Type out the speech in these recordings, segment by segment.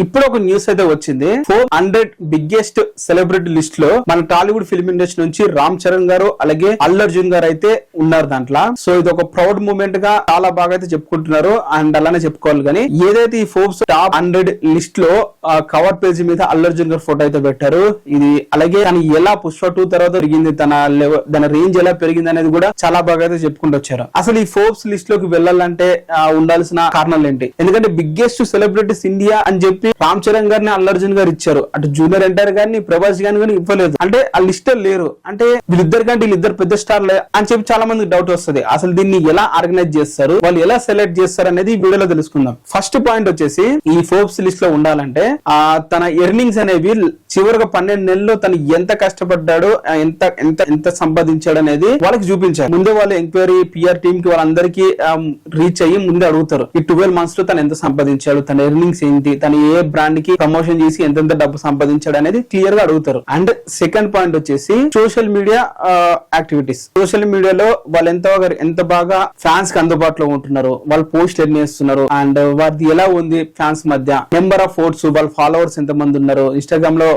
ఇప్పుడు ఒక న్యూస్ అయితే వచ్చింది. 400 బిగ్గెస్ట్ సెలబ్రిటీ లిస్ట్ లో మన టాలీవుడ్ ఫిల్మ్ ఇండస్ట్రీ నుంచి రామ్ చరణ్ గారు అలాగే అల్లు అర్జున్ గారు అయితే ఉన్నారు దాంట్లో. సో ఇది ఒక ప్రౌడ్ మూమెంట్ గా చాలా బాగా అయితే చెప్పుకుంటున్నారు అండ్ అలానే చెప్పుకోవాలి. కానీ ఏదైతే ఈ ఫోర్బ్స్ టాప్ 100 లిస్ట్ లో కవర్ పేజీ మీద అల్లు అర్జున్ గారు ఫోటో అయితే పెట్టారు. ఇది అలాగే తను ఎలా పుష్ప 2 తర్వాత పెరిగింది, తన రేంజ్ ఎలా పెరిగింది అనేది కూడా చాలా బాగా అయితే చెప్పుకుంటూ వచ్చారు. అసలు ఈ ఫోర్బ్స్ లిస్ట్ లోకి వెళ్ళాలంటే ఉండాల్సిన కారణాలు ఏంటి? ఎందుకంటే బిగ్గెస్ట్ సెలబ్రిటీస్ ఇండియా అని చెప్పి రామ్ చరణ్ గారిని అల్లు అర్జున్ గారు ఇచ్చారు. అటు జూనియర్ ఎన్టీఆర్ గారిని ప్రభాస్ గారిని ఇవ్వలేదు. అంటే ఆ లిస్ట్ లేరు. అంటే వీళ్ళిద్దరు పెద్ద స్టార్లే అని చెప్పి చాలా మందికి డౌట్ వస్తుంది. అసలు దీన్ని ఎలా ఆర్గనైజ్ చేస్తారు, వాళ్ళు ఎలా సెలెక్ట్ చేస్తారు అనేది ఈ వీడియోలో తెలుసుకుందాం. ఫస్ట్ పాయింట్ వచ్చేసి ఈ ఫోర్బ్స్ లిస్ట్ లో ఉండాలంటే తన ఎర్నింగ్స్ అనేవి చివరిగా 12 నెలల్లో తను ఎంత కష్టపడ్డాడు, ఎంత ఎంత ఎంత సంపాదించాడు అనేది వాళ్ళకి చూపించారు. ముందే వాళ్ళు ఎంక్వైరీ పిఆర్ టీమ్ కి వాళ్ళందరికీ రీచ్ అయ్యి ముందే అడుగుతారు. ఈ 12 మంత్స్ లో తను ఎంత సంపాదించాడు, తన ఎర్నింగ్స్ ఏంటి, తను ఏ బ్రాండ్ కి ప్రమోషన్ చేసి ఎంతెంత డబ్బు సంపాదించాడు అనేది క్లియర్ గా అడుగుతారు. అండ్ సెకండ్ పాయింట్ వచ్చేసి సోషల్ మీడియా యాక్టివిటీస్. సోషల్ మీడియాలో వాళ్ళు ఎంత బాగా ఫ్యాన్స్ కి అందుబాటులో ఉంటున్నారు, వాళ్ళు పోస్ట్ ఎన్ని చేస్తున్నారు అండ్ వారిది ఎలా ఉంది ఫ్యాన్స్ మధ్య, నెంబర్ ఆఫ్ ఓట్స్, వాళ్ళ ఫాలోవర్స్ ఎంత మంది ఉన్నారు. ఇన్స్టాగ్రామ్ లో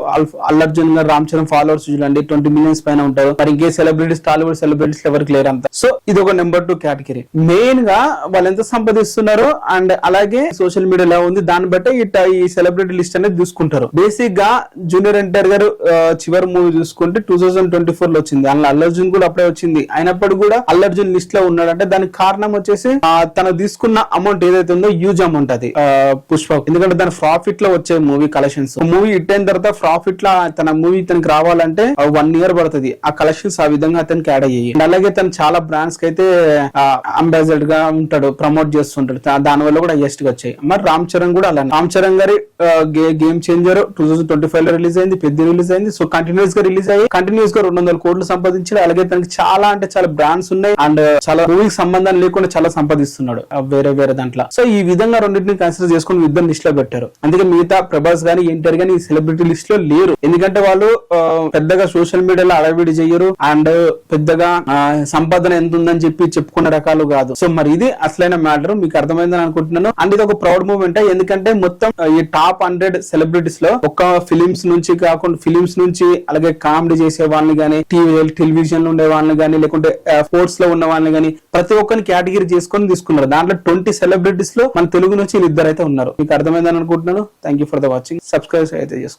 అల్లు అర్జున్ గారు రామ్ చరణ్ ఫాలోవర్స్ చూడండి 20 మిలియన్స్ పైన ఉంటారు. మరి ఇంకే సెలబ్రిటీస్ టాలీవుడ్ సెలబ్రిటీస్ ఎవరికి లేరు అంత. సో ఇది ఒక నెంబర్ 2 కేటగిరీ. మెయిన్ గా వాళ్ళు ఎంత సంపాదిస్తున్నారు అండ్ అలాగే సోషల్ మీడియా ఎలా ఉంది దాన్ని బట్టి ఈ సెలబ్రిటీ లిస్ట్ అనేది చూసుకుంటారు. బేసిక్ గా జూనియర్ ఎన్టీఆర్ గారు చివరి మూవీ చూసుకుంటే 2024 లో వచ్చింది. అందులో అల్లు అర్జున్ కూడా అప్పుడే వచ్చింది. అయినప్పుడు కూడా అల్లు అర్జున్ లిస్ట్ లో ఉన్నాడంటే దానికి కారణం వచ్చేసి తను తీసుకున్న అమౌంట్ ఏదైతే ఉందో హ్యూజ్ అమౌంట్ అది పుష్ప. ఎందుకంటే దాని ప్రాఫిట్ లో వచ్చే మూవీ కలెక్షన్స్. మూవీ హిట్ అయిన తర్వాత ప్రాఫిట్ లో తన మూవీ తనకి రావాలంటే 1 year పడుతుంది. ఆ కలెక్షన్స్ ఆ విధంగా అతనికి యాడ్ అయ్యాయి. అలాగే తను చాలా బ్రాండ్స్ కి అయితే అంబాసిడర్ గా ఉంటాడు, ప్రమోట్ చేస్తుంటాడు. దాని వల్ల కూడా హైయెస్ట్ గా వచ్చాయి. మరి రామ్ చరణ్ కూడా అలా. రామ్ చరణ్ గారి గేమ్ చేంజర్ 2025 లో రిలీజ్ అయింది, పెద్ద రిలీజ్ అయింది. సో కంటిన్యూస్ గా రిలీజ్ అయ్యి కంటిన్యూస్ గా 200 కోట్లు సంపాదించాడు. అలాగే తనకి చాలా అంటే చాలా బ్రాండ్స్ ఉన్నాయి అండ్ చాలా మూవీకి సంబంధం లేకుండా చాలా సంపాదిస్తున్నాడు వేరే వేరే దాంట్లో. సో ఈ విధంగా రెండింటిని కన్సిడర్ చేసుకుని ఇద్దరు లిస్ట్ లో పెట్టారు. అందుకే మిగతా ప్రభాస్ గానీ ఎన్టీఆర్ గానీ ఈ సెలబ్రిటీ లిస్ట్ లో లేరు. ఎందుకంటే వాళ్ళు పెద్దగా సోషల్ మీడియాలో అడవిడి చెయ్యరు అండ్ పెద్దగా సంపాదన ఎంత ఉందని చెప్పి చెప్పుకునే రకాలు కాదు. సో మరి ఇది అసలైన మ్యాటర్. మీకు అర్థమైందని అనుకుంటున్నాను. అండ్ ఇది ఒక ప్రౌడ్ మూమెంట్. ఎందుకంటే మొత్తం ఈ టాప్ 100 సెలబ్రిటీస్ లో ఒక ఫిలిమ్స్ నుంచి కాకుండా ఫిలిమ్స్ నుంచి అలాగే కామెడీ చేసే వాళ్ళని గానీ, టెలివిజన్ లో ఉండే వాళ్ళని గానీ, లేకుంటే స్పోర్ట్స్ లో ఉన్న వాళ్ళని గానీ ప్రతి ఒక్కరిని కేటగిరీ చేసుకొని తీసుకున్నారు. దాంట్లో 20 సెలబ్రిటీస్ లో మన తెలుగు నుంచి ఇద్దరు అయితే ఉన్నారు. మీకు అర్థమైందని అనుకుంటున్నాను. Thank you for the watching. Subscribe అయితే చేసుకోండి.